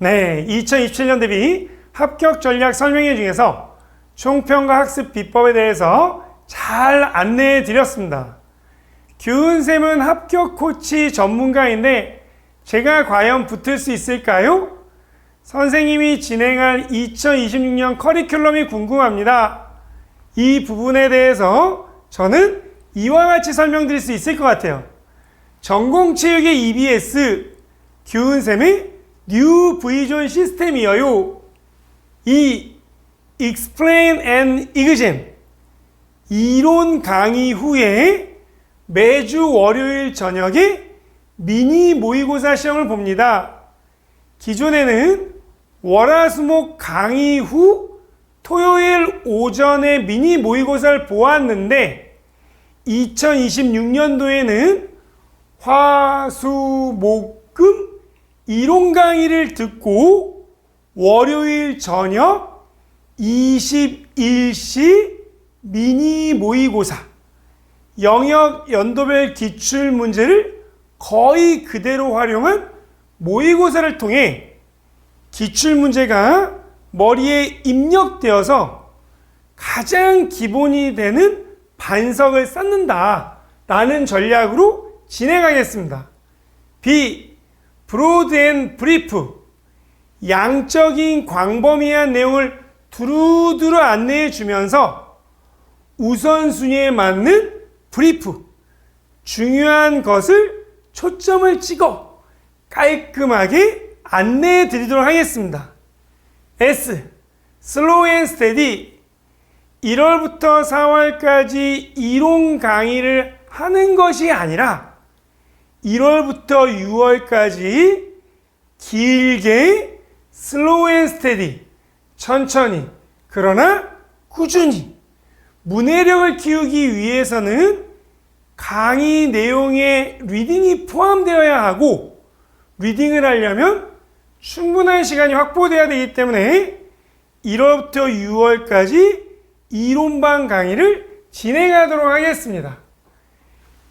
네, 2027년 대비 합격 전략 설명회 중에서 총평과 학습 비법에 대해서 잘 안내해 드렸습니다. 규은쌤은 합격 코치 전문가인데 제가 과연 붙을 수 있을까요? 선생님이 진행할 2026년 커리큘럼이 궁금합니다. 이 부분에 대해서 저는 이와 같이 설명드릴 수 있을 것 같아요. 전공체육의 EBS, 규은쌤의 뉴 V존 시스템이어요. 이 Explain and Exam 이론 강의 후에 매주 월요일 저녁에 미니 모의고사 시험을 봅니다. 기존에는 월화수목 강의 후 토요일 오전에 미니 모의고사를 보았는데 2026년도에는 화, 수, 목, 금 이론 강의를 듣고 월요일 저녁 21시 미니 모의고사 영역 연도별 기출 문제를 거의 그대로 활용한 모의고사를 통해 기출 문제가 머리에 입력되어서 가장 기본이 되는 반석을 쌓는다 라는 전략으로 진행하겠습니다. B. 브로드 앤 브리프 양적인 광범위한 내용을 두루두루 안내해 주면서 우선순위에 맞는 브리프 중요한 것을 초점을 찍어 깔끔하게 안내해 드리도록 하겠습니다. S. 슬로우 앤 스테디 1월부터 4월까지 이론 강의를 하는 것이 아니라 1월부터 6월까지 길게 슬로우 앤 스테디 천천히 그러나 꾸준히 문해력을 키우기 위해서는 강의 내용에 리딩이 포함되어야 하고 리딩을 하려면 충분한 시간이 확보되어야 되기 때문에 1월부터 6월까지 이론반 강의를 진행하도록 하겠습니다.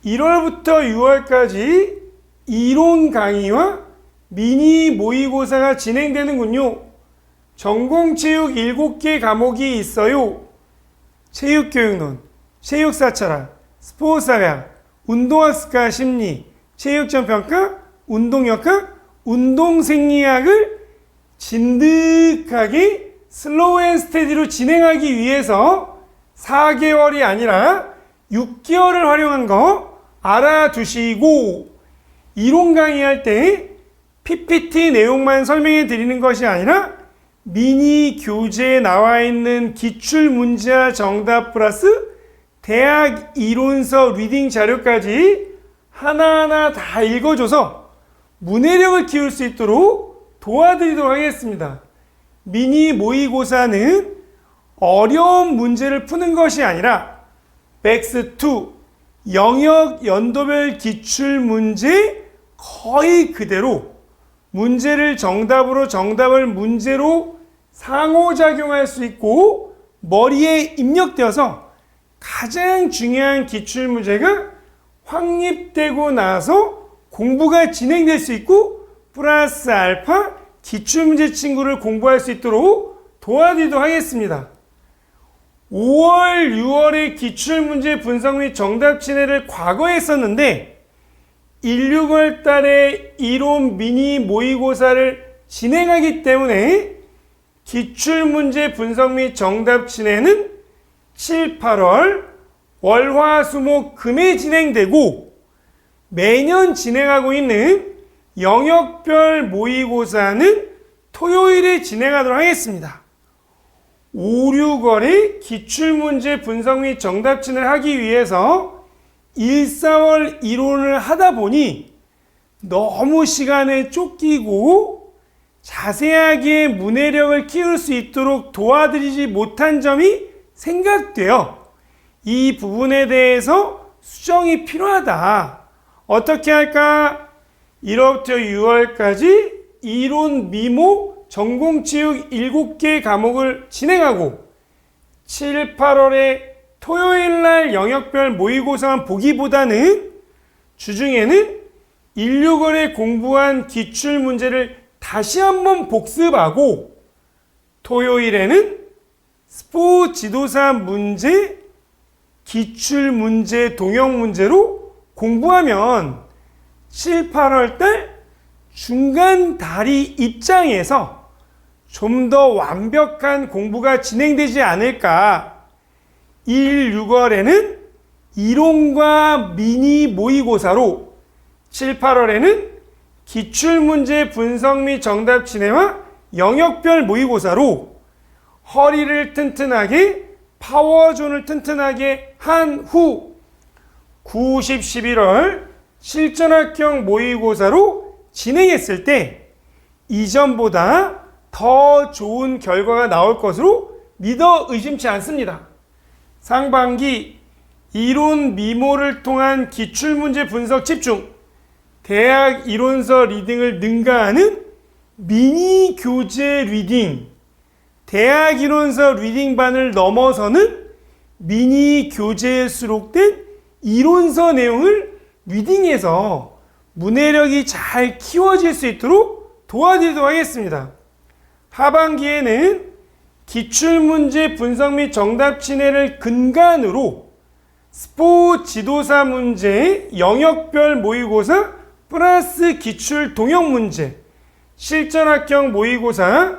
1월부터 6월까지 이론 강의와 미니 모의고사가 진행되는군요. 전공체육 7개 과목이 있어요. 체육교육론, 체육사철학, 스포츠사회학, 운동학습과 심리, 체육전평가, 운동역학, 운동생리학을 진득하게 슬로우 앤 스테디로 진행하기 위해서 4개월이 아니라 6개월을 활용한 거 알아두시고 이론 강의할 때 PPT 내용만 설명해 드리는 것이 아니라 미니 교재에 나와 있는 기출문제와 정답 플러스 대학 이론서 리딩 자료까지 하나하나 다 읽어줘서 문해력을 키울 수 있도록 도와드리도록 하겠습니다. 미니 모의고사는 어려운 문제를 푸는 것이 아니라 맥스2 영역 연도별 기출문제 거의 그대로 문제를 정답으로 정답을 문제로 상호작용할 수 있고 머리에 입력되어서 가장 중요한 기출문제가 확립되고 나서 공부가 진행될 수 있고 플러스 알파 기출문제 친구를 공부할 수 있도록 도와드리도록 하겠습니다. 5월, 6월에 기출문제 분석 및 정답 진행을 과거에 했었는데 1, 6월 달에 이론 미니 모의고사를 진행하기 때문에 기출문제 분석 및 정답 진행은 7, 8월 월, 화, 수, 목, 금에 진행되고 매년 진행하고 있는 영역별 모의고사는 토요일에 진행하도록 하겠습니다. 5, 6월에 기출문제 분석 및 정답 진행을 하기 위해서 1, 4월 이론을 하다 보니 너무 시간에 쫓기고 자세하게 문해력을 키울 수 있도록 도와드리지 못한 점이 생각돼요. 이 부분에 대해서 수정이 필요하다. 어떻게 할까? 1월부터 6월까지 이론 미모 전공체육 7개 과목을 진행하고 7, 8월에 토요일날 영역별 모의고사만 보기보다는 주중에는 1, 6월에 공부한 기출문제를 다시 한번 복습하고 토요일에는 스포 지도사 문제, 기출문제, 동영문제로 공부하면 7, 8월 달 중간 다리 입장에서 좀 더 완벽한 공부가 진행되지 않을까. 1, 6월에는 이론과 미니 모의고사로 7, 8월에는 기출문제 분석 및 정답 진행과 영역별 모의고사로 허리를 튼튼하게 파워존을 튼튼하게 한 후 9, 10, 11월 실전학경 모의고사로 진행했을 때 이전보다 더 좋은 결과가 나올 것으로 믿어 의심치 않습니다. 상반기 이론 미모를 통한 기출문제 분석 집중, 대학 이론서 리딩을 능가하는 미니 교재 리딩, 대학 이론서 리딩반을 넘어서는 미니 교재에 수록된 이론서 내용을 리딩해서 문해력이 잘 키워질 수 있도록 도와드리도록 하겠습니다. 하반기에는 기출문제 분석 및 정답 진행을 근간으로 스포 지도사 문제, 영역별 모의고사 플러스 기출 동영 문제, 실전학경 모의고사,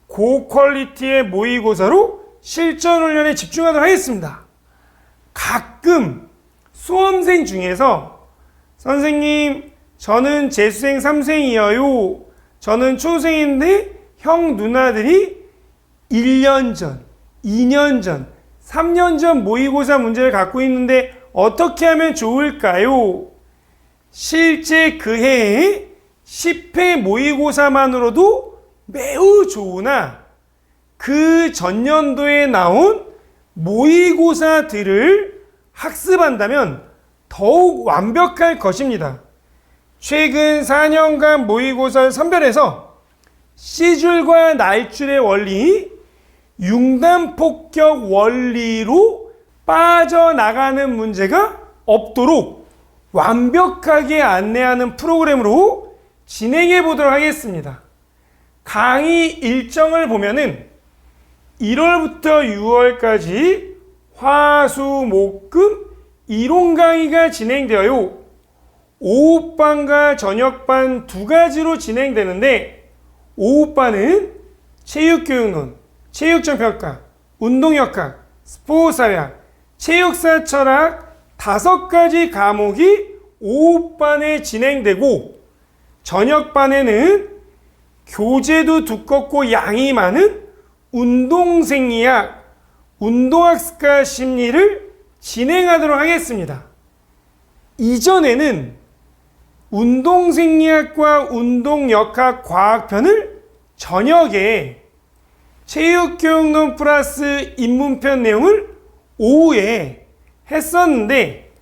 고퀄리티의 모의고사로 실전훈련에 집중하도록 하겠습니다. 가끔 수험생 중에서 선생님, 저는 재수생 3생이에요. 저는 초생인데 형 누나들이 1년 전, 2년 전, 3년 전 모의고사 문제를 갖고 있는데 어떻게 하면 좋을까요? 실제 그 해에 10회 모의고사만으로도 매우 좋으나 그 전년도에 나온 모의고사들을 학습한다면 더욱 완벽할 것입니다. 최근 4년간 모의고사를 선별해서 C줄과 날줄의 원리, 융단폭격 원리로 빠져나가는 문제가 없도록 완벽하게 안내하는 프로그램으로 진행해 보도록 하겠습니다. 강의 일정을 보면은 1월부터 6월까지 화, 수, 목, 금 이론 강의가 진행되어요. 오후반과 저녁반 두 가지로 진행되는데 오후반은 체육교육론, 체육정평가, 운동역학, 스포츠사회학, 체육사 철학 5가지 과목이 오후반에 진행되고 저녁반에는 교재도 두껍고 양이 많은 운동생리학, 운동학습과 심리를 진행하도록 하겠습니다. 이전에는 운동생리학과 운동역학 과학편을 저녁에, 체육교육론 플러스 입문편 내용을 오후에 했었는데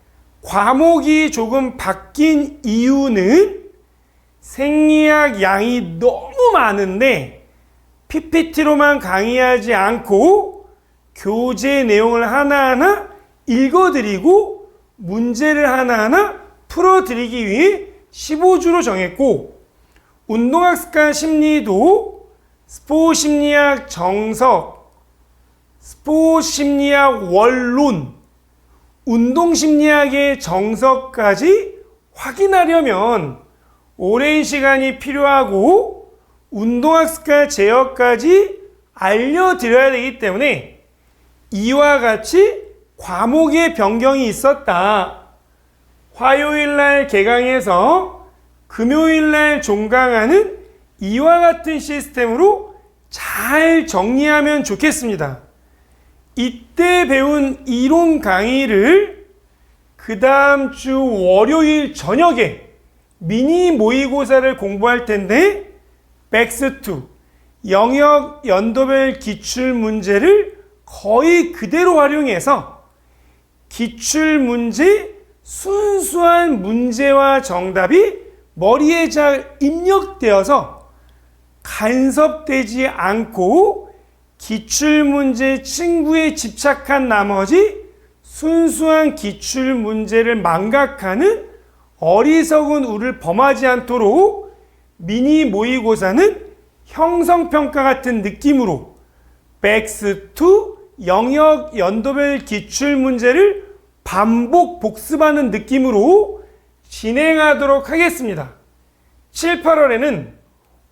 과목이 조금 바뀐 이유는 생리학 양이 너무 많은데 PPT로만 강의하지 않고 교재 내용을 하나하나 읽어드리고 문제를 하나하나 풀어드리기 위해 15주로 정했고, 운동학습과 심리도 스포츠 심리학 정석, 스포츠 심리학 원론, 운동 심리학의 정석까지 확인하려면 오랜 시간이 필요하고 운동학습과 제어까지 알려드려야 되기 때문에 이와 같이 과목의 변경이 있었다. 화요일날 개강해서 금요일날 종강하는 이와 같은 시스템으로 잘 정리하면 좋겠습니다. 이때 배운 이론 강의를 그 다음 주 월요일 저녁에 미니 모의고사를 공부할 텐데 백스2 영역 연도별 기출 문제를 거의 그대로 활용해서 기출 문제 순수한 문제와 정답이 머리에 잘 입력되어서 간섭되지 않고 기출문제 친구에 집착한 나머지 순수한 기출문제를 망각하는 어리석은 우를 범하지 않도록 미니 모의고사는 형성평가 같은 느낌으로 백스2 영역 연도별 기출문제를 반복 복습하는 느낌으로 진행하도록 하겠습니다. 7, 8월에는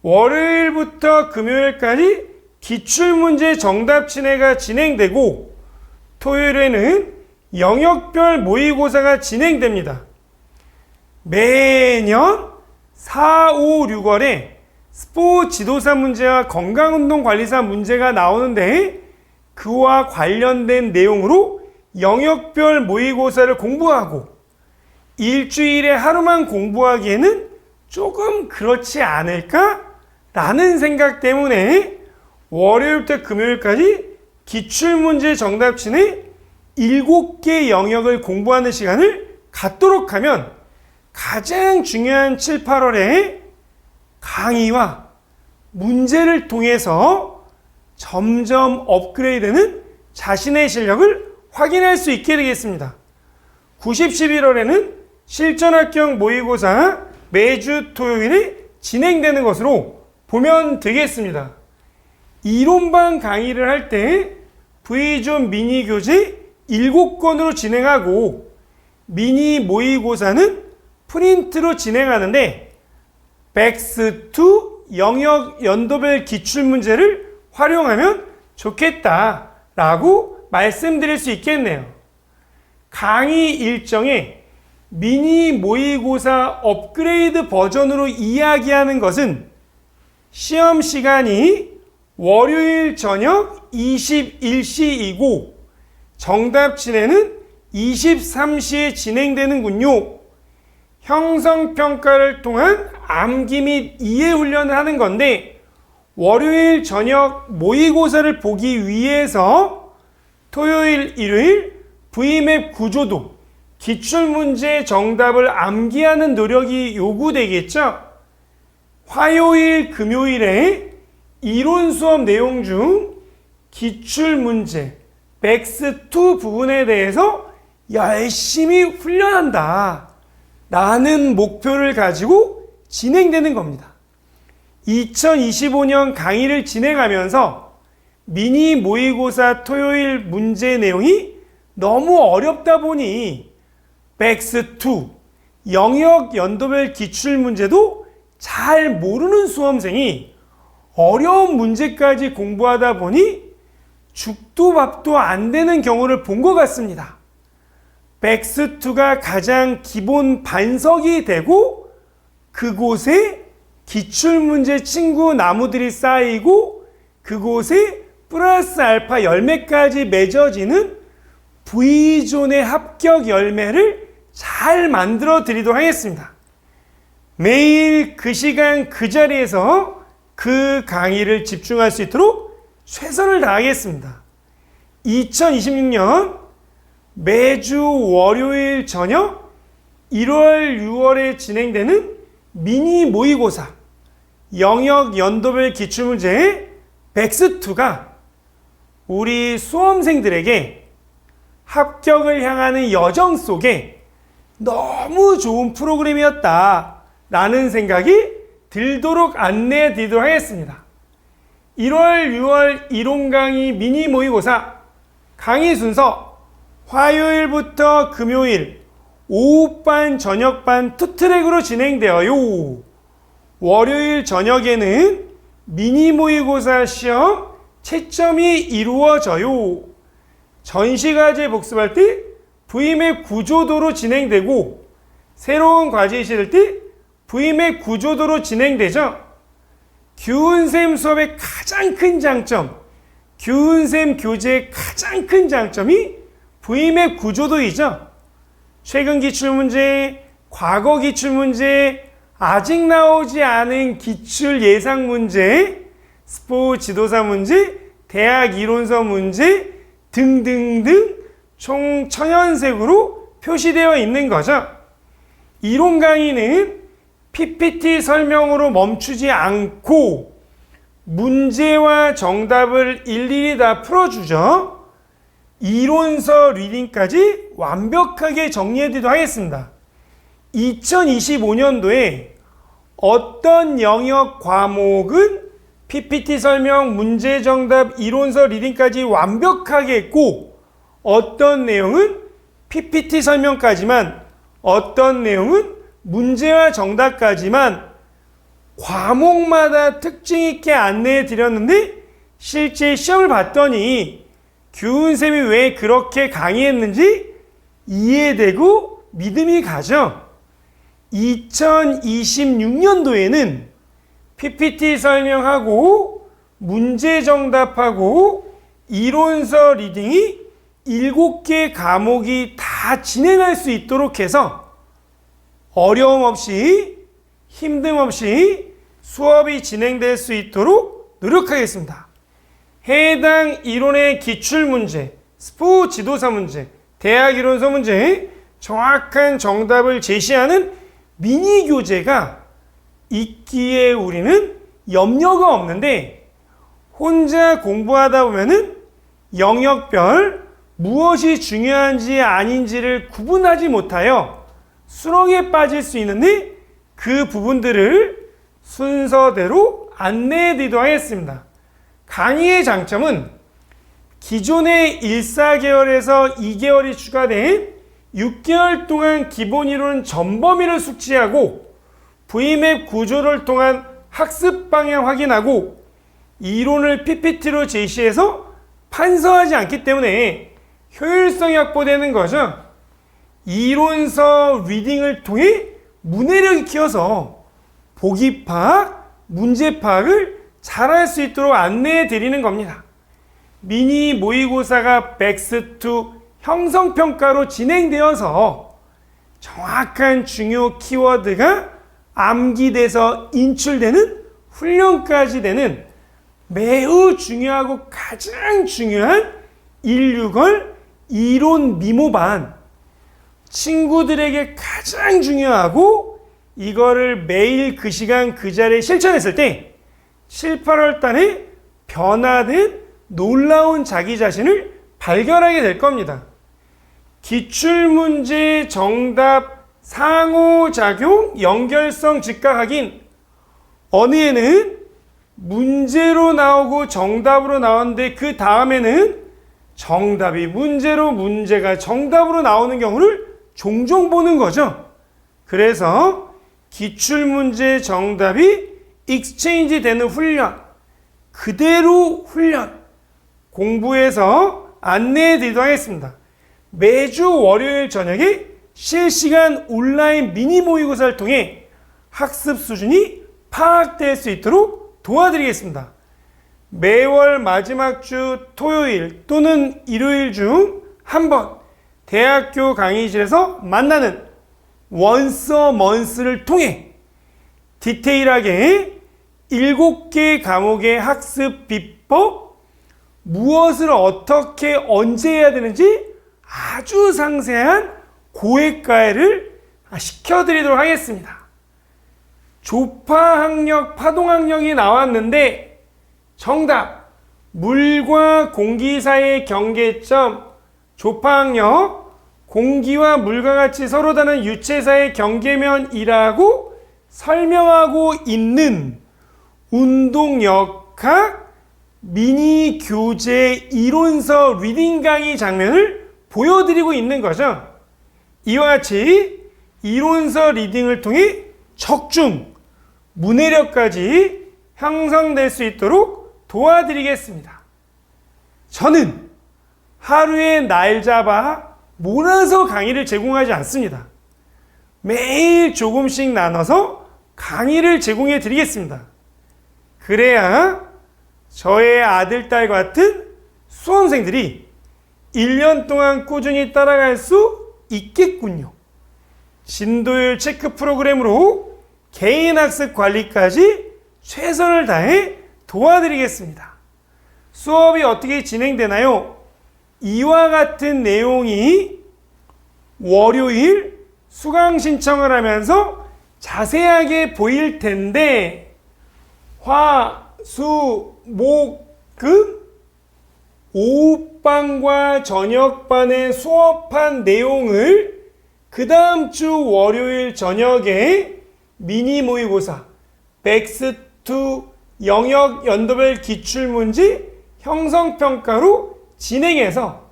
월요일부터 금요일까지 기출문제 정답 친해가 진행되고 토요일에는 영역별 모의고사가 진행됩니다. 매년 4, 5, 6월에 스포츠 지도사 문제와 건강운동관리사 문제가 나오는데 그와 관련된 내용으로 영역별 모의고사를 공부하고 일주일에 하루만 공부하기에는 조금 그렇지 않을까? 라는 생각 때문에 월요일부터 금요일까지 기출문제 정답치의 7개 영역을 공부하는 시간을 갖도록 하면 가장 중요한 7, 8월에 강의와 문제를 통해서 점점 업그레이드되는 자신의 실력을 확인할 수 있게 되겠습니다. 90, 11월에는 실전합격 모의고사 매주 토요일에 진행되는 것으로 보면 되겠습니다. 이론반 강의를 할 때 V존 미니 교재 7권으로 진행하고 미니 모의고사는 프린트로 진행하는데 백스2 영역 연도별 기출문제를 활용하면 좋겠다라고 말씀드릴 수 있겠네요. 강의 일정에 미니 모의고사 업그레이드 버전으로 이야기하는 것은 시험 시간이 월요일 저녁 21시이고 정답 친해는 23시에 진행되는군요. 형성평가를 통한 암기 및 이해 훈련을 하는 건데 월요일 저녁 모의고사를 보기 위해서 토요일, 일요일 V맵 구조도 기출문제 정답을 암기하는 노력이 요구되겠죠. 화요일, 금요일에 이론 수업 내용 중 기출문제 백스2 부분에 대해서 열심히 훈련한다 라는 목표를 가지고 진행되는 겁니다. 2025년 강의를 진행하면서 미니 모의고사 토요일 문제 내용이 너무 어렵다 보니 백스2 영역 연도별 기출문제도 잘 모르는 수험생이 어려운 문제까지 공부하다 보니 죽도 밥도 안 되는 경우를 본 것 같습니다. 백스2가 가장 기본 반석이 되고 그곳에 기출문제 친구 나무들이 쌓이고 그곳에 플러스 알파 열매까지 맺어지는 V존의 합격 열매를 잘 만들어 드리도록 하겠습니다. 매일 그 시간 그 자리에서 그 강의를 집중할 수 있도록 최선을 다하겠습니다. 2026년 매주 월요일 저녁 1월, 6월에 진행되는 미니 모의고사 영역 연도별 기출문제의 백스2가 우리 수험생들에게 합격을 향하는 여정 속에 너무 좋은 프로그램이었다 라는 생각이 들도록 안내해 드리도록 하겠습니다. 1월, 6월 이론 강의 미니 모의고사 강의 순서 화요일부터 금요일 오후반, 저녁반 투트랙으로 진행되어요. 월요일 저녁에는 미니 모의고사 시험 채점이 이루어져요. 전시과제 복습할 때 V맵 구조도로 진행되고 새로운 과제 실을 때 V맵 구조도로 진행되죠. 규은쌤 수업의 가장 큰 장점, 규은쌤 교재의 가장 큰 장점이 V맵 구조도이죠. 최근 기출문제, 과거 기출문제, 아직 나오지 않은 기출 예상 문제, 스포츠 지도사 문제, 대학 이론서 문제 등등등 총 천연색으로 표시되어 있는 거죠. 이론 강의는 PPT 설명으로 멈추지 않고 문제와 정답을 일일이 다 풀어주죠. 이론서 리딩까지 완벽하게 정리해드리도록 하겠습니다. 2025년도에 어떤 영역 과목은 PPT 설명, 문제 정답, 이론서 리딩까지 완벽하게 했고 어떤 내용은 PPT 설명까지만, 어떤 내용은 문제와 정답까지만 과목마다 특징 있게 안내해 드렸는데 실제 시험을 봤더니 규훈쌤이 왜 그렇게 강의했는지 이해되고 믿음이 가죠. 2026년도에는 PPT 설명하고 문제 정답하고 이론서 리딩이 7개 과목이 다 진행할 수 있도록 해서 어려움 없이 힘듦 없이 수업이 진행될 수 있도록 노력하겠습니다. 해당 이론의 기출문제, 스포 지도사 문제, 대학 이론서 문제에 정확한 정답을 제시하는 미니 교재가 있기에 우리는 염려가 없는데 혼자 공부하다 보면은 영역별 무엇이 중요한지 아닌지를 구분하지 못하여 수렁에 빠질 수 있는데 그 부분들을 순서대로 안내해 드리도록 하겠습니다. 강의의 장점은 기존의 1, 4개월에서 2개월이 추가된 6개월 동안 기본 이론 전범위를 숙지하고 V맵 구조를 통한 학습 방향 확인하고 이론을 PPT로 제시해서 판서하지 않기 때문에 효율성이 확보되는 거죠. 이론서 리딩을 통해 문해력이 키워서 보기 파악, 문제 파악을 잘할 수 있도록 안내해 드리는 겁니다. 미니 모의고사가 백스2 형성평가로 진행되어서 정확한 중요 키워드가 암기돼서 인출되는 훈련까지 되는 매우 중요하고 가장 중요한 1,6월 이론 미모반, 친구들에게 가장 중요하고 이거를 매일 그 시간 그 자리에 실천했을 때 7, 8월 달에 변화된 놀라운 자기 자신을 발견하게 될 겁니다. 기출문제 정답 상호작용 연결성 즉각 확인. 어느 해는 문제로 나오고 정답으로 나오는데 그 다음에는 정답이 문제로 문제가 정답으로 나오는 경우를 종종 보는 거죠. 그래서 기출문제 정답이 익스체인지 되는 훈련, 그대로 훈련 공부해서 안내해 드리도록 하겠습니다. 매주 월요일 저녁에 실시간 온라인 미니 모의고사를 통해 학습 수준이 파악될 수 있도록 도와드리겠습니다. 매월 마지막 주 토요일 또는 일요일 중 한 번 대학교 강의실에서 만나는 원서 먼스를 통해 디테일하게 7개 과목의 학습 비법, 무엇을 어떻게 언제 해야 되는지 아주 상세한 고액과외를 시켜드리도록 하겠습니다. 조파학력, 파동학력이 나왔는데 정답, 물과 공기 사이의 경계점, 조파학력, 공기와 물과 같이 서로 다른 유체 사이의 경계면이라고 설명하고 있는 운동역학 미니 교재 이론서 리딩 강의 장면을 보여드리고 있는 거죠. 이와 같이 이론서 리딩을 통해 적중, 문해력까지 형성될 수 있도록 도와드리겠습니다. 저는 하루에 날 잡아 몰아서 강의를 제공하지 않습니다. 매일 조금씩 나눠서 강의를 제공해 드리겠습니다. 그래야 저의 아들, 딸 같은 수험생들이 1년 동안 꾸준히 따라갈 수 있겠군요. 진도율 체크 프로그램으로 개인 학습 관리까지 최선을 다해 도와드리겠습니다. 수업이 어떻게 진행되나요? 이와 같은 내용이 월요일 수강 신청을 하면서 자세하게 보일 텐데 화, 수, 목, 금 오후반과 저녁반에 수업한 내용을 그 다음 주 월요일 저녁에 미니 모의고사 백스2 영역 연도별 기출문제 형성평가로 진행해서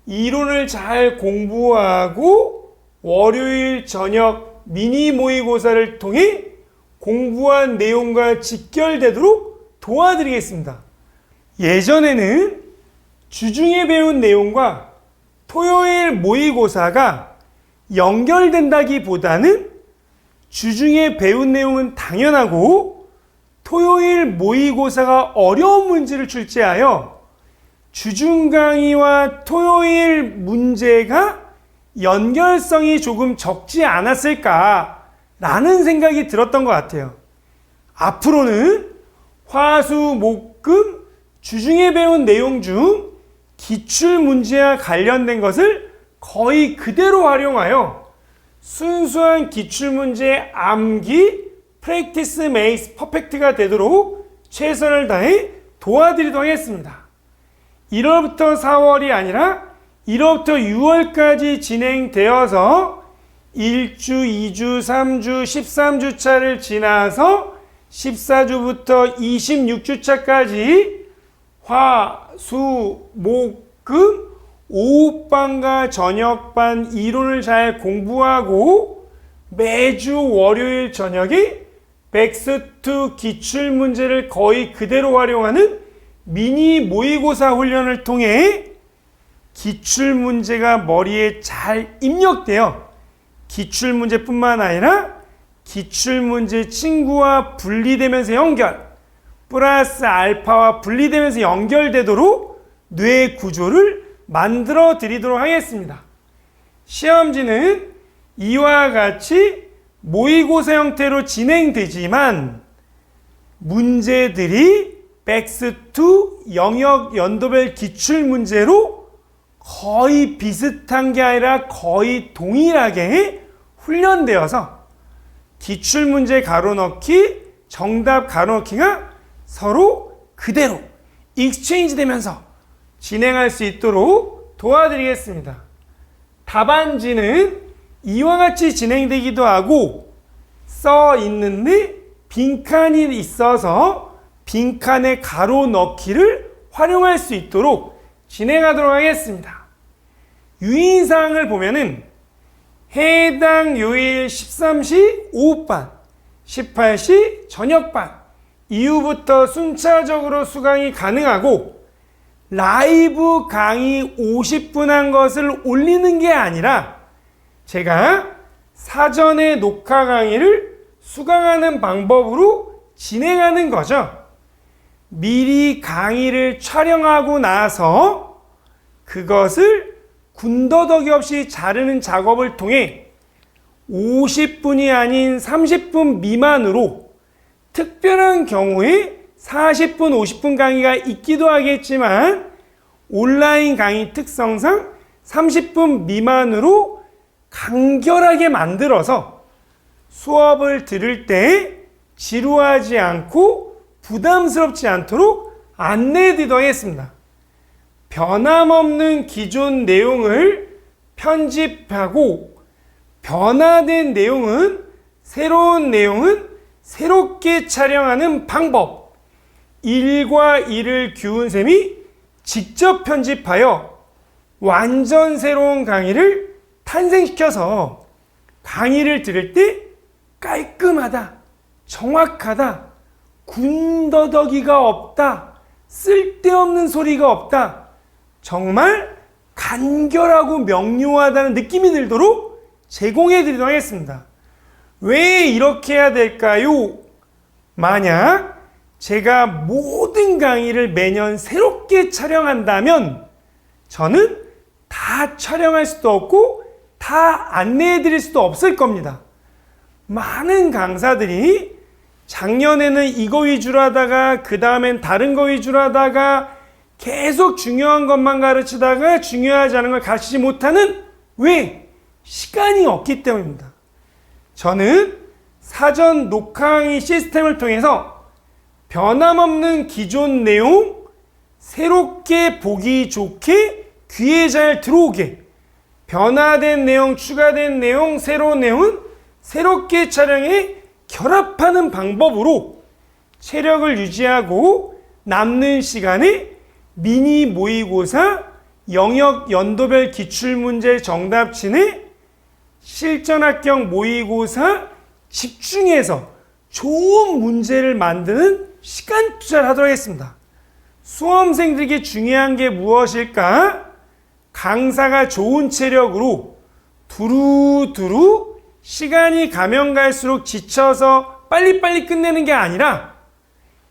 이론을 잘 공부하고 월요일 저녁 미니 모의고사를 통해 공부한 내용과 직결되도록 도와드리겠습니다. 예전에는 주중에 배운 내용과 토요일 모의고사가 연결된다기보다는 주중에 배운 내용은 당연하고 토요일 모의고사가 어려운 문제를 출제하여 주중 강의와 토요일 문제가 연결성이 조금 적지 않았을까라는 생각이 들었던 것 같아요. 앞으로는 화수, 목, 금 주중에 배운 내용 중 기출문제와 관련된 것을 거의 그대로 활용하여 순수한 기출문제 암기 프랙티스 메이스 퍼펙트가 되도록 최선을 다해 도와드리도록 하겠습니다. 1월부터 4월이 아니라 1월부터 6월까지 진행되어서 1주, 2주, 3주, 13주차를 지나서 14주부터 26주차까지 화, 수, 목, 금, 오후반과 저녁반 이론을 잘 공부하고 매주 월요일 저녁에 백스2 기출문제를 거의 그대로 활용하는 미니 모의고사 훈련을 통해 기출문제가 머리에 잘 입력되어 기출문제뿐만 아니라 기출문제 친구와 분리되면서 연결, 플러스 알파와 분리되면서 연결되도록 뇌 구조를 만들어 드리도록 하겠습니다. 시험지는 이와 같이 모의고사 형태로 진행되지만 문제들이 백스2 영역 연도별 기출문제로 거의 비슷한 게 아니라 거의 동일하게 훈련되어서 기출문제 가로넣기, 정답 가로넣기가 서로 그대로 익스체인지 되면서 진행할 수 있도록 도와드리겠습니다. 답안지는 이와 같이 진행되기도 하고 써 있는데 빈칸이 있어서 빈칸에 가로 넣기를 활용할 수 있도록 진행하도록 하겠습니다. 유의사항을 보면은 해당 요일 13시 오후반, 18시 저녁반 이후부터 순차적으로 수강이 가능하고 라이브 강의 50분 한 것을 올리는 게 아니라 제가 사전에 녹화 강의를 수강하는 방법으로 진행하는 거죠. 미리 강의를 촬영하고 나서 그것을 군더더기 없이 자르는 작업을 통해 50분이 아닌 30분 미만으로 특별한 경우에 40분, 50분 강의가 있기도 하겠지만 온라인 강의 특성상 30분 미만으로 간결하게 만들어서 수업을 들을 때 지루하지 않고 부담스럽지 않도록 안내해드리도록 하겠습니다. 변함없는 기존 내용을 편집하고 변화된 내용은 새로운 내용은 새롭게 촬영하는 방법 1과 1을 규훈쌤이 직접 편집하여 완전 새로운 강의를 탄생시켜서 강의를 들을 때 깔끔하다, 정확하다, 군더더기가 없다, 쓸데없는 소리가 없다, 정말 간결하고 명료하다는 느낌이 들도록 제공해 드리도록 하겠습니다. 왜 이렇게 해야 될까요? 만약 제가 모든 강의를 매년 새롭게 촬영한다면 저는 다 촬영할 수도 없고 다 안내해 드릴 수도 없을 겁니다. 많은 강사들이 작년에는 이거 위주로 하다가 그 다음엔 다른 거 위주로 하다가 계속 중요한 것만 가르치다가 중요하지 않은 걸 가르치지 못하는 왜? 시간이 없기 때문입니다. 저는 사전 녹화 강의 시스템을 통해서 변함없는 기존 내용 새롭게 보기 좋게 귀에 잘 들어오게 변화된 내용, 추가된 내용, 새로운 내용은 새롭게 촬영해 결합하는 방법으로 체력을 유지하고 남는 시간에 미니 모의고사, 영역 연도별 기출문제 정답치네, 실전합격 모의고사 집중해서 좋은 문제를 만드는 시간 투자를 하도록 하겠습니다. 수험생들에게 중요한 게 무엇일까? 강사가 좋은 체력으로 두루두루 시간이 가면 갈수록 지쳐서 빨리빨리 끝내는 게 아니라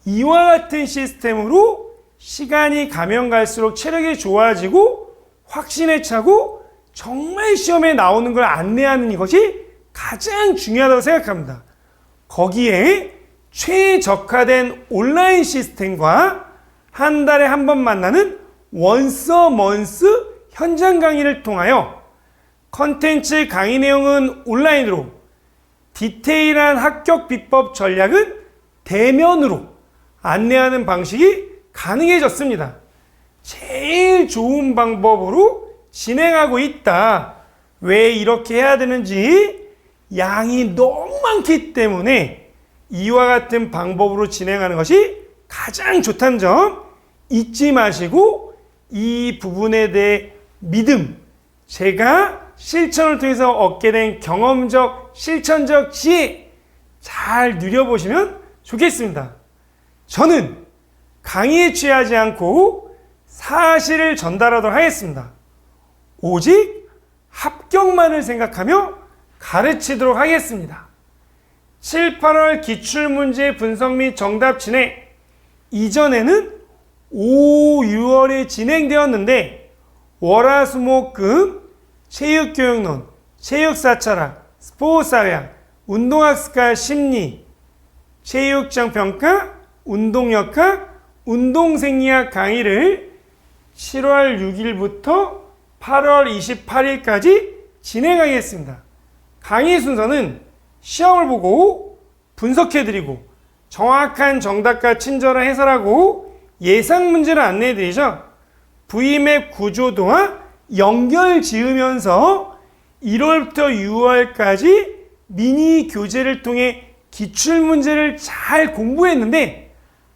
이와 같은 시스템으로 시간이 가면 갈수록 체력이 좋아지고 확신에 차고 정말 시험에 나오는 걸 안내하는 이것이 가장 중요하다고 생각합니다. 거기에 최적화된 온라인 시스템과 한 달에 한 번 만나는 원스 어 먼스 현장 강의를 통하여 컨텐츠 강의 내용은 온라인으로, 디테일한 합격 비법 전략은 대면으로 안내하는 방식이 가능해졌습니다. 제일 좋은 방법으로 진행하고 있다. 왜 이렇게 해야 되는지 양이 너무 많기 때문에 이와 같은 방법으로 진행하는 것이 가장 좋다는 점 잊지 마시고 이 부분에 대해 믿음, 제가 실천을 통해서 얻게 된 경험적, 실천적 지혜 잘 누려보시면 좋겠습니다. 저는 강의에 취하지 않고 사실을 전달하도록 하겠습니다. 오직 합격만을 생각하며 가르치도록 하겠습니다. 7, 8월 기출문제 분석 및 정답 진행 이전에는 5, 6월에 진행되었는데 월화수목금 체육교육론, 체육사철학, 스포츠사회학, 운동학습과 심리, 체육정평가, 운동역학, 운동생리학 강의를 7월 6일부터 8월 28일까지 진행하겠습니다. 강의 순서는 시험을 보고 분석해드리고 정확한 정답과 친절한 해설하고 예상 문제를 안내해드리죠. V맵 구조도와 연결 지으면서 1월부터 6월까지 미니 교재를 통해 기출문제를 잘 공부했는데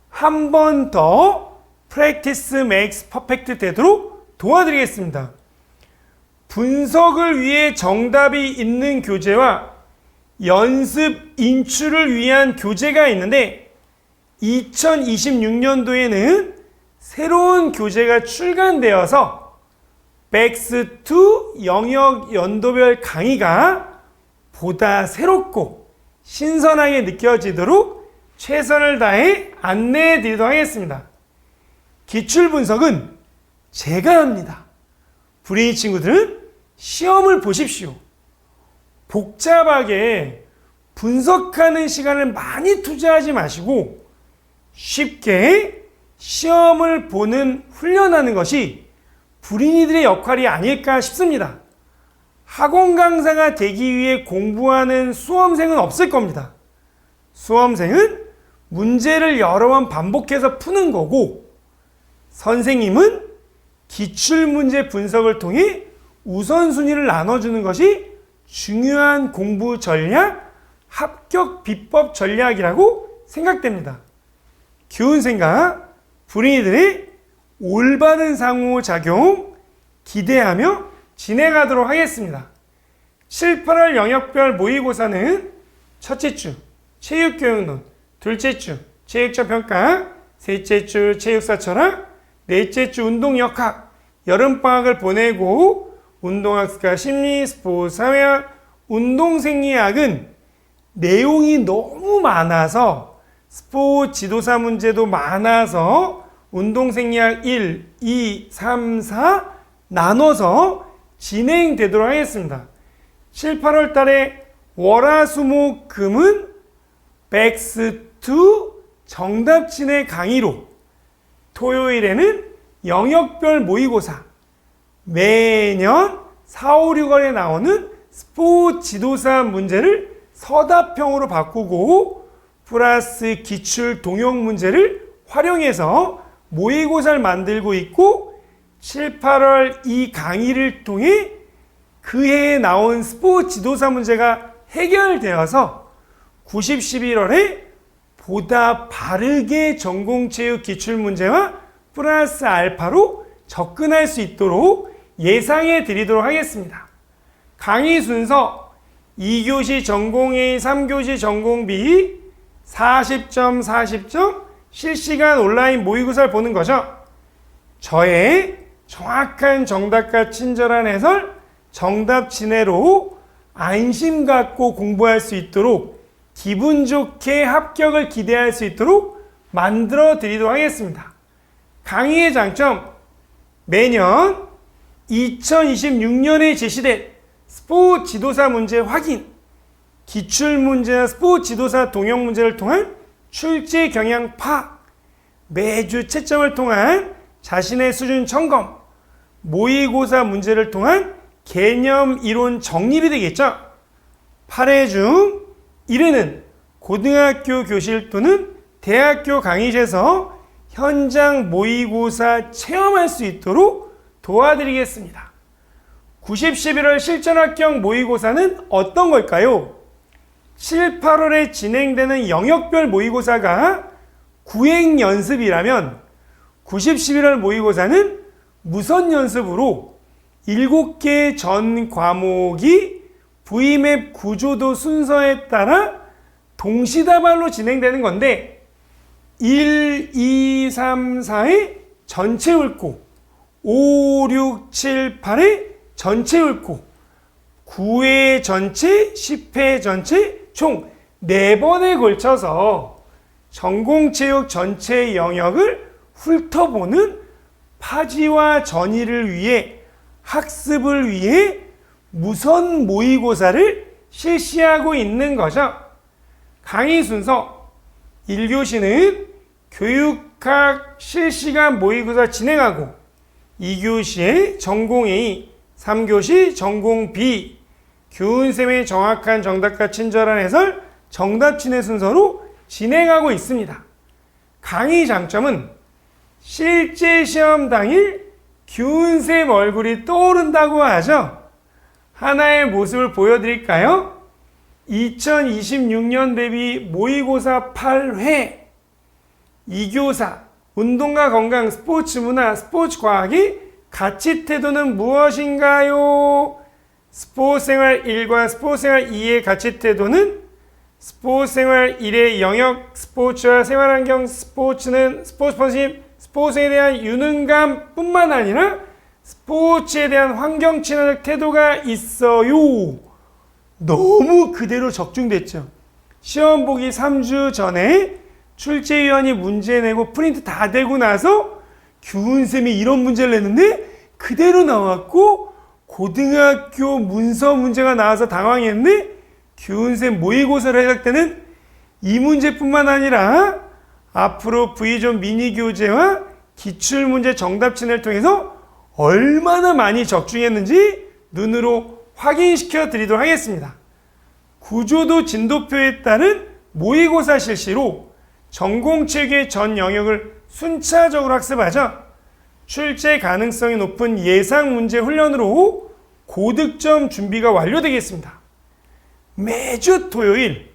한 번 더 프랙티스 맥스 퍼펙트 되도록 도와드리겠습니다. 분석을 위해 정답이 있는 교재와 연습 인출을 위한 교재가 있는데 2026년도에는 새로운 교재가 출간되어서 백스2 영역 연도별 강의가 보다 새롭고 신선하게 느껴지도록 최선을 다해 안내해 드리도록 하겠습니다. 기출 분석은 제가 합니다. 불인이 친구들은 시험을 보십시오. 복잡하게 분석하는 시간을 많이 투자하지 마시고 쉽게 시험을 보는 훈련하는 것이 불인이들의 역할이 아닐까 싶습니다. 학원 강사가 되기 위해 공부하는 수험생은 없을 겁니다. 수험생은 문제를 여러 번 반복해서 푸는 거고 선생님은 기출문제 분석을 통해 우선순위를 나눠주는 것이 중요한 공부 전략, 합격 비법 전략이라고 생각됩니다. 교훈 생각, 불인이들의 올바른 상호작용 기대하며 진행하도록 하겠습니다. 7, 8월 영역별 모의고사는 첫째 주 체육교육론, 둘째 주 체육정평가, 셋째 주 체육사철학, 넷째 주 운동역학, 여름방학을 보내고 운동학습과 심리, 스포츠, 사회학, 운동생리학은 내용이 너무 많아서 스포츠 지도사 문제도 많아서 운동생리학 1, 2, 3, 4 나눠서 진행되도록 하겠습니다. 7, 8월 달에 월화수목금은 백스2 정답진의 강의로 토요일에는 영역별 모의고사 매년 4, 5, 6월에 나오는 스포츠 지도사 문제를 서답형으로 바꾸고 플러스 기출 동영 문제를 활용해서 모의고사를 만들고 있고 7, 8월 이 강의를 통해 그 해에 나온 스포츠 지도사 문제가 해결되어서 90, 11월에 보다 바르게 전공체육 기출문제와 플러스 알파로 접근할 수 있도록 예상해 드리도록 하겠습니다. 강의 순서 2교시 전공 A, 3교시 전공 B 40점, 40점 실시간 온라인 모의고사를 보는 거죠. 저의 정확한 정답과 친절한 해설, 정답 진해로 안심 갖고 공부할 수 있도록 기분 좋게 합격을 기대할 수 있도록 만들어 드리도록 하겠습니다. 강의의 장점, 매년 2026년에 제시된 스포츠 지도사 문제 확인, 기출문제나 스포츠 지도사 동형 문제를 통한 출제 경향 파악, 매주 채점을 통한 자신의 수준 점검, 모의고사 문제를 통한 개념 이론 정립이 되겠죠. 8회 중 1회는 고등학교 교실 또는 대학교 강의실에서 현장 모의고사 체험할 수 있도록 도와드리겠습니다. 90, 11월 실전 합격 모의고사는 어떤 걸까요? 7, 8월에 진행되는 영역별 모의고사가 구행 연습이라면 90, 11월 모의고사는 무선 연습으로 7개 전 과목이 V맵 구조도 순서에 따라 동시다발로 진행되는 건데 1, 2, 3, 4의 전체 옳고 5, 6, 7, 8의 전체 옳고 9회 전체, 10회 전체 총 4번에 걸쳐서 전공체육 전체 영역을 훑어보는 파지와 전이를 위해 학습을 위해 무선 모의고사를 실시하고 있는 거죠. 강의 순서 1교시는 교육학 실시간 모의고사 진행하고 2교시에 전공 A, 3교시 전공 B, 교훈쌤의 정확한 정답과 친절한 해설, 정답 친해 순서로 진행하고 있습니다. 강의 장점은 실제 시험 당일 교훈쌤 얼굴이 떠오른다고 하죠. 하나의 모습을 보여드릴까요? 2026년 대비 모의고사 8회 2교사 운동과 건강, 스포츠 문화, 스포츠 과학이 가치 태도는 무엇인가요? 스포츠생활 1과 스포츠생활 2의 가치 태도는 스포츠생활 1의 영역, 스포츠와 생활환경, 스포츠는 스포츠 펀십, 스포츠에 대한 유능감 뿐만 아니라 스포츠에 대한 환경 친화적 태도가 있어요. 너무 그대로 적중됐죠. 시험 보기 3주 전에 출제위원이 문제 내고 프린트 다 되고 나서 교훈쌤이 이런 문제를 냈는데 그대로 나왔고 고등학교 문서 문제가 나와서 당황했는데 교훈쌤 모의고사를 해석 때는 이 문제뿐만 아니라 앞으로 V존 미니 교재와 기출문제 정답진을 통해서 얼마나 많이 적중했는지 눈으로 확인시켜 드리도록 하겠습니다. 구조도 진도표에 따른 모의고사 실시로 전공체육의 전 영역을 순차적으로 학습하죠. 출제 가능성이 높은 예상 문제 훈련으로 고득점 준비가 완료되겠습니다. 매주 토요일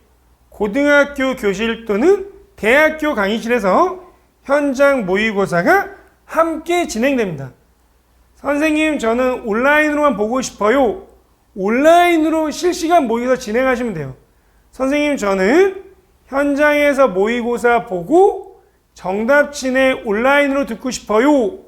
고등학교 교실 또는 대학교 강의실에서 현장 모의고사가 함께 진행됩니다. 선생님, 저는 온라인으로만 보고 싶어요. 온라인으로 실시간 모의고사 진행하시면 돼요. 선생님, 저는 현장에서 모의고사 보고 정답 친해 온라인으로 듣고 싶어요.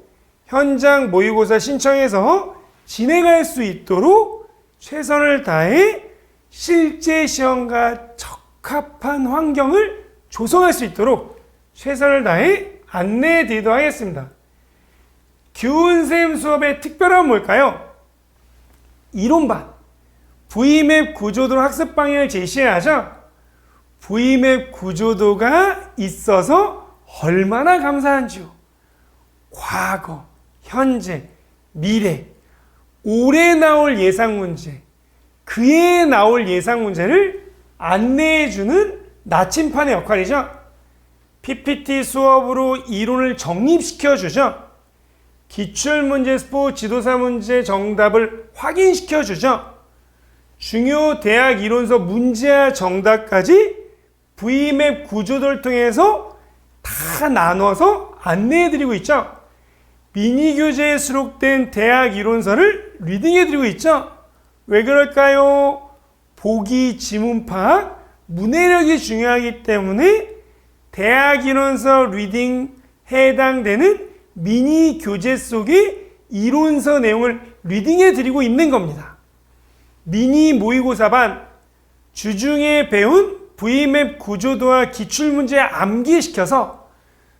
현장 모의고사 신청해서 진행할 수 있도록 최선을 다해 실제 시험과 적합한 환경을 조성할 수 있도록 최선을 다해 안내해 드리도록 하겠습니다. 교훈쌤 수업의 특별함은 뭘까요? 이론반, V맵 구조도 학습 방향을 제시하죠. V맵 구조도가 있어서 얼마나 감사한지요. 과거, 현재, 미래, 올해 나올 예상 문제, 그해 나올 예상 문제를 안내해주는 나침판의 역할이죠. PPT 수업으로 이론을 정립시켜주죠. 기출문제, 스포츠 지도사 문제 정답을 확인시켜주죠. 중요 대학 이론서 문제와 정답까지 V맵 구조도를 통해서 다 나눠서 안내해드리고 있죠. 미니 교재에 수록된 대학 이론서를 리딩해드리고 있죠. 왜 그럴까요? 보기, 지문 파악, 문해력이 중요하기 때문에 대학 이론서 리딩 해당되는 미니 교재 속의 이론서 내용을 리딩해드리고 있는 겁니다. 미니 모의고사반 주중에 배운 V맵 구조도와 기출문제 암기시켜서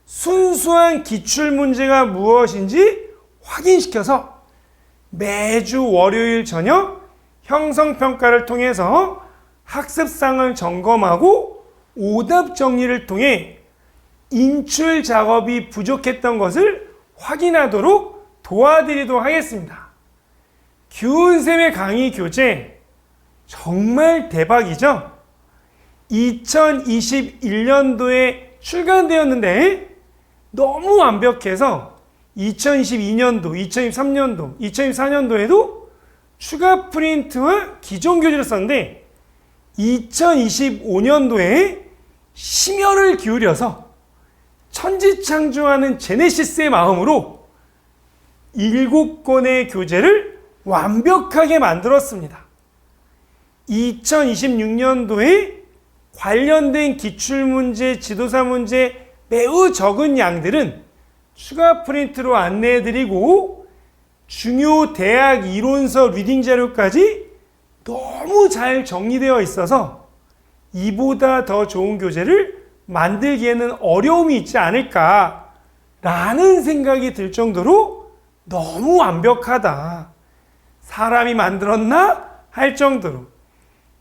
순수한 기출문제가 무엇인지 확인시켜서 매주 월요일 저녁 형성평가를 통해서 학습상을 점검하고 오답 정리를 통해 인출 작업이 부족했던 것을 확인하도록 도와드리도록 하겠습니다. 규은쌤의 강의 교재 정말 대박이죠? 2021년도에 출간되었는데 너무 완벽해서 2022년도, 2023년도, 2024년도에도 추가 프린트와 기존 교재를 썼는데 2025년도에 심혈을 기울여서 천지창조하는 제네시스의 마음으로 7권의 교재를 완벽하게 만들었습니다. 2026년도에 관련된 기출문제, 지도사 문제 매우 적은 양들은 추가 프린트로 안내해드리고 중요 대학 이론서 리딩 자료까지 너무 잘 정리되어 있어서 이보다 더 좋은 교재를 만들기에는 어려움이 있지 않을까라는 생각이 들 정도로 너무 완벽하다. 사람이 만들었나? 할 정도로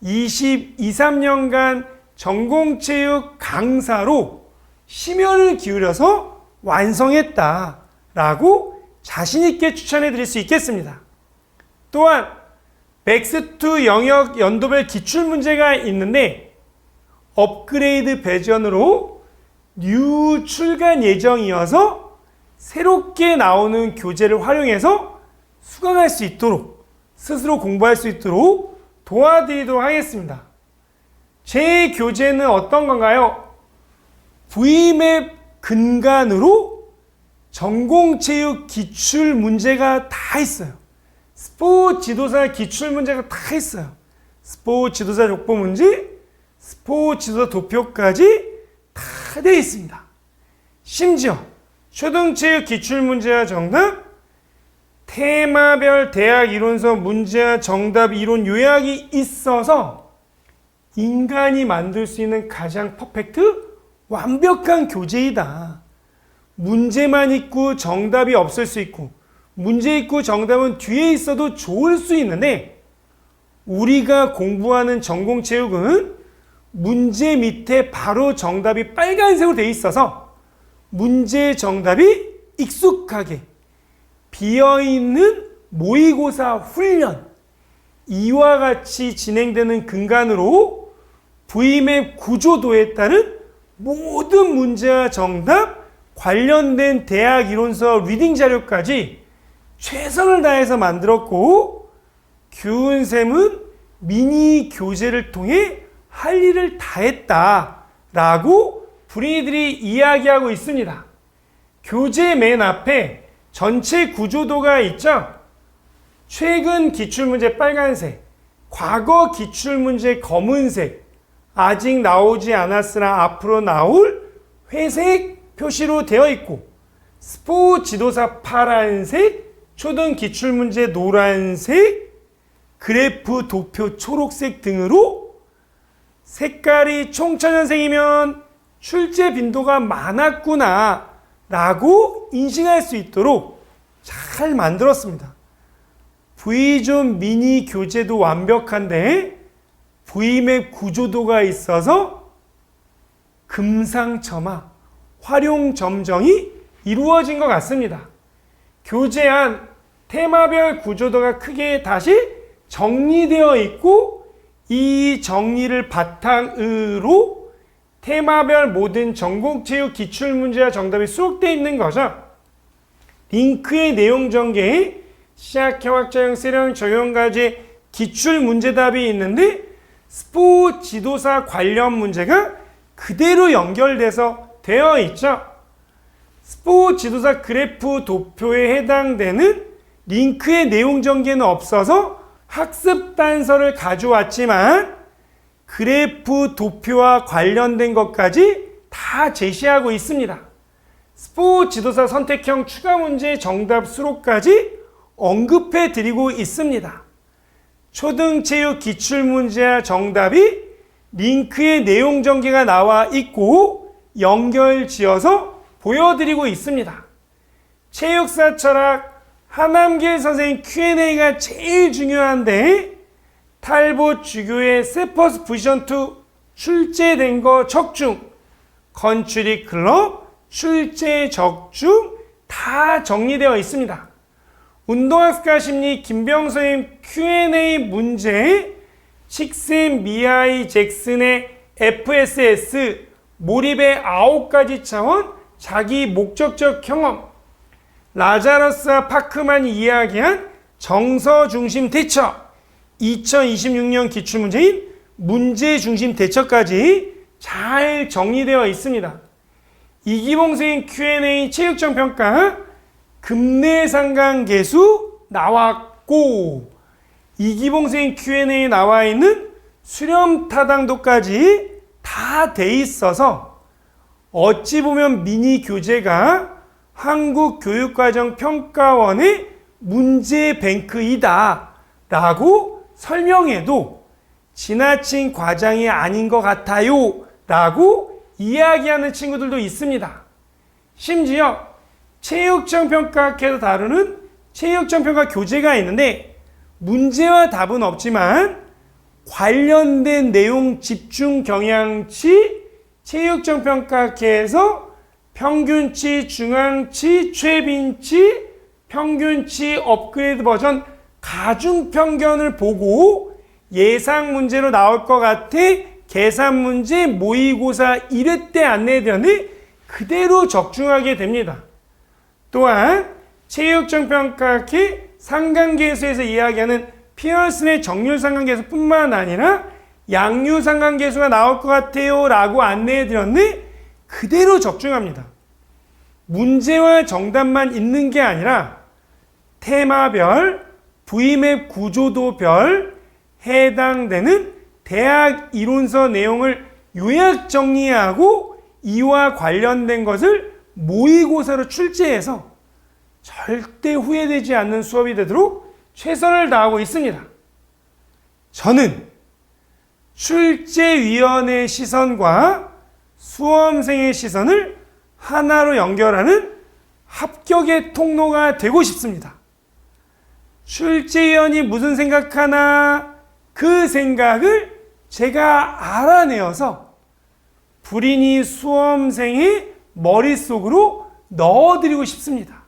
23년간 전공체육 강사로 심혈을 기울여서 완성했다라고 자신있게 추천해 드릴 수 있겠습니다. 또한 맥스2 영역 연도별 기출문제가 있는데 업그레이드 버전으로 뉴 출간 예정이어서 새롭게 나오는 교재를 활용해서 수강할 수 있도록 스스로 공부할 수 있도록 도와드리도록 하겠습니다. 제 교재는 어떤 건가요? V맵 근간으로 전공체육 기출 문제가 다 있어요. 스포츠 지도사 기출 문제가 다 있어요. 스포츠 지도사 족보 문제, 스포츠 지도사 도표까지 다 되어 있습니다. 심지어 초등체육 기출 문제와 정답, 테마별 대학 이론서 문제와 정답 이론 요약이 있어서 인간이 만들 수 있는 가장 퍼펙트 완벽한 교재이다. 문제만 있고 정답이 없을 수 있고 문제 있고 정답은 뒤에 있어도 좋을 수 있는데 우리가 공부하는 전공체육은 문제 밑에 바로 정답이 빨간색으로 되어 있어서 문제의 정답이 익숙하게 비어있는 모의고사 훈련 이와 같이 진행되는 근간으로 V맵 구조도에 따른 모든 문제와 정답 관련된 대학 이론서 리딩 자료까지 최선을 다해서 만들었고 규은쌤은 미니 교재를 통해 할 일을 다 했다라고 브리들이 이야기하고 있습니다. 교재 맨 앞에 전체 구조도가 있죠. 최근 기출문제 빨간색, 과거 기출문제 검은색, 아직 나오지 않았으나 앞으로 나올 회색 표시로 되어 있고 스포츠 지도사 파란색, 초등 기출문제 노란색, 그래프 도표 초록색 등으로 색깔이 총천연색이면 출제 빈도가 많았구나 라고 인식할 수 있도록 잘 만들었습니다. V존 미니 교재도 완벽한데 V맵 구조도가 있어서 금상첨화, 활용점정이 이루어진 것 같습니다. 교재 안 테마별 구조도가 크게 다시 정리되어 있고 이 정리를 바탕으로 테마별 모든 전공체육 기출문제와 정답이 수록되어 있는 거죠. 링크의 내용 전개에 시학형, 학자형, 세령, 적용과제 기출문제답이 있는데 스포츠 지도사 관련 문제가 그대로 연결돼서 되어 있죠. 스포츠 지도사 그래프 도표에 해당되는 링크의 내용 전개는 없어서 학습 단서를 가져왔지만 그래프 도표와 관련된 것까지 다 제시하고 있습니다. 스포츠 지도사 선택형 추가 문제 정답 수록까지 언급해 드리고 있습니다. 초등체육 기출문제와 정답이 링크의 내용 전개가 나와 있고 연결 지어서 보여드리고 있습니다. 체육사 철학 하남길 선생님 Q&A가 제일 중요한데 탈보 주교의 세퍼스 부션2 출제된 거 적중, 컨츄리 클럽 출제 적중 다 정리되어 있습니다. 운동학습가 심리 김병선님 Q&A 문제 식센 미아이 잭슨의 FSS 몰입의 9가지 차원 자기 목적적 경험 라자러스와 파크만이 이야기한 정서 중심 대처 2026년 기출문제인 문제 중심 대처까지 잘 정리되어 있습니다. 이기봉 선생님 Q&A 체육적 평가 급내상관계수 나왔고 이기봉 선생님 Q&A 나와 있는 수렴타당도까지 다 돼 있어서 어찌 보면 미니 교재가 한국교육과정평가원의 문제뱅크이다 라고 설명해도 지나친 과장이 아닌 것 같아요 라고 이야기하는 친구들도 있습니다. 심지어 체육정평가학회에서 다루는 체육정평가 교재가 있는데 문제와 답은 없지만 관련된 내용 집중 경향치 체육정평가학회에서 평균치, 중앙치, 최빈치, 평균치 업그레이드 버전 가중평균을 보고 예상 문제로 나올 것 같아 계산 문제 모의고사 1회 때 안내해드렸는데 그대로 적중하게 됩니다. 또한 체육정평가학회 상관계수에서 이야기하는 피어슨의 정률상관계수 뿐만 아니라 양률상관계수가 나올 것 같아요 라고 안내해드렸는데 그대로 적중합니다. 문제와 정답만 있는 게 아니라 테마별, V맵 구조도별 해당되는 대학 이론서 내용을 요약 정리하고 이와 관련된 것을 모의고사로 출제해서 절대 후회되지 않는 수업이 되도록 최선을 다하고 있습니다. 저는 출제위원회의 시선과 수험생의 시선을 하나로 연결하는 합격의 통로가 되고 싶습니다. 출제위원이 무슨 생각하나 그 생각을 제가 알아내어서 불인이 수험생의 머릿속으로 넣어드리고 싶습니다.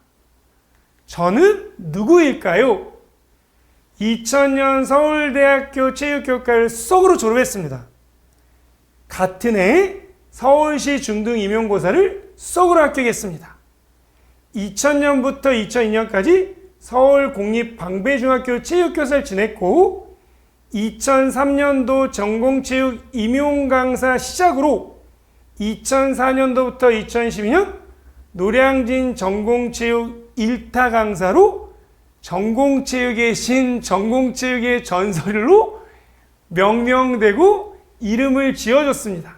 저는 누구일까요? 2000년 서울대학교 체육교육과를 수석으로 졸업했습니다. 같은 해 서울시 중등 임용고사를 수석으로 합격했습니다. 2000년부터 2002년까지 서울공립방배중학교 체육교사를 지냈고 2003년도 전공체육 임용강사 시작으로 2004년도부터 2012년 노량진 전공체육 1타 강사로 전공체육의 신, 전공체육의 전설로 명명되고 이름을 지어줬습니다.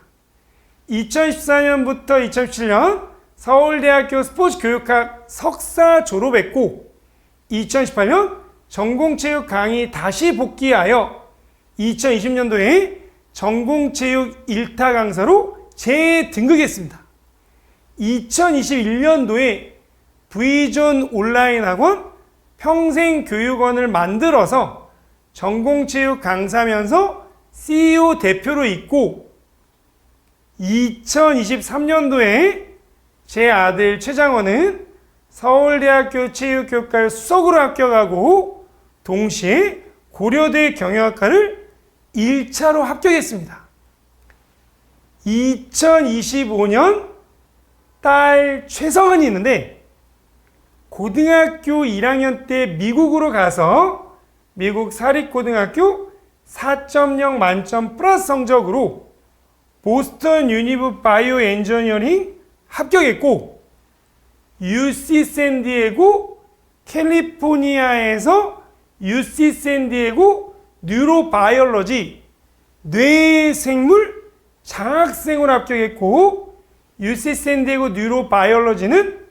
2014년부터 2017년 서울대학교 스포츠교육학 석사 졸업했고 2018년 전공체육 강의 다시 복귀하여 2020년도에 전공체육 1타 강사로 재등극했습니다. 2021년도에 V존 온라인 학원 평생교육원을 만들어서 전공체육 강사면서 CEO 대표로 있고 2023년도에 제 아들 최장원은 서울대학교 체육교육과를 수석으로 합격하고 동시에 고려대 경영학과를 1차로 합격했습니다. 2025년 딸 최성은이 있는데 고등학교 1학년 때 미국으로 가서 미국 사립고등학교 4.0 만점 플러스 성적으로 보스턴 유니브 바이오 엔지니어링 합격했고 UC 샌디에고 캘리포니아에서 UC 샌디에고 뉴로바이올로지 뇌생물 장학생으로 합격했고 UC 샌디에고 뉴로바이올로지는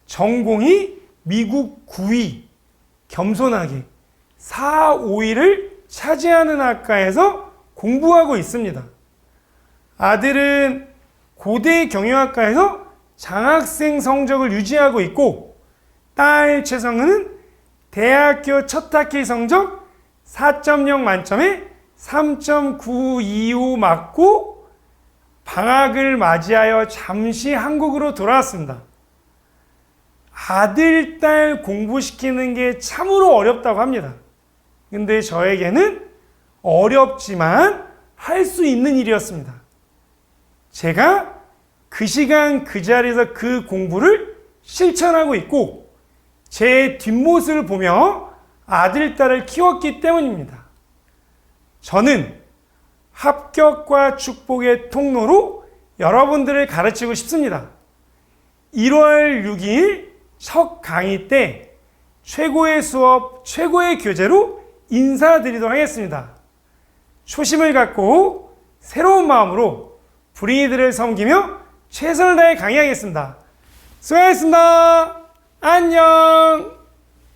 전공이 미국 9위, 겸손하게 4, 5위를 차지하는 학과에서 공부하고 있습니다. 아들은 고대 경영학과에서 장학생 성적을 유지하고 있고 딸 최성은은 대학교 첫 학기 성적 4.0 만점에 3.925 맞고 방학을 맞이하여 잠시 한국으로 돌아왔습니다. 아들, 딸 공부시키는 게 참으로 어렵다고 합니다. 근데 저에게는 어렵지만 할 수 있는 일이었습니다. 제가 그 시간 그 자리에서 그 공부를 실천하고 있고 제 뒷모습을 보며 아들, 딸을 키웠기 때문입니다. 저는 합격과 축복의 통로로 여러분들을 가르치고 싶습니다. 1월 6일 첫 강의 때 최고의 수업, 최고의 교재로 인사드리도록 하겠습니다. 초심을 갖고 새로운 마음으로 불인이들을 섬기며 최선을 다해 강의하겠습니다. 수고하셨습니다. 안녕.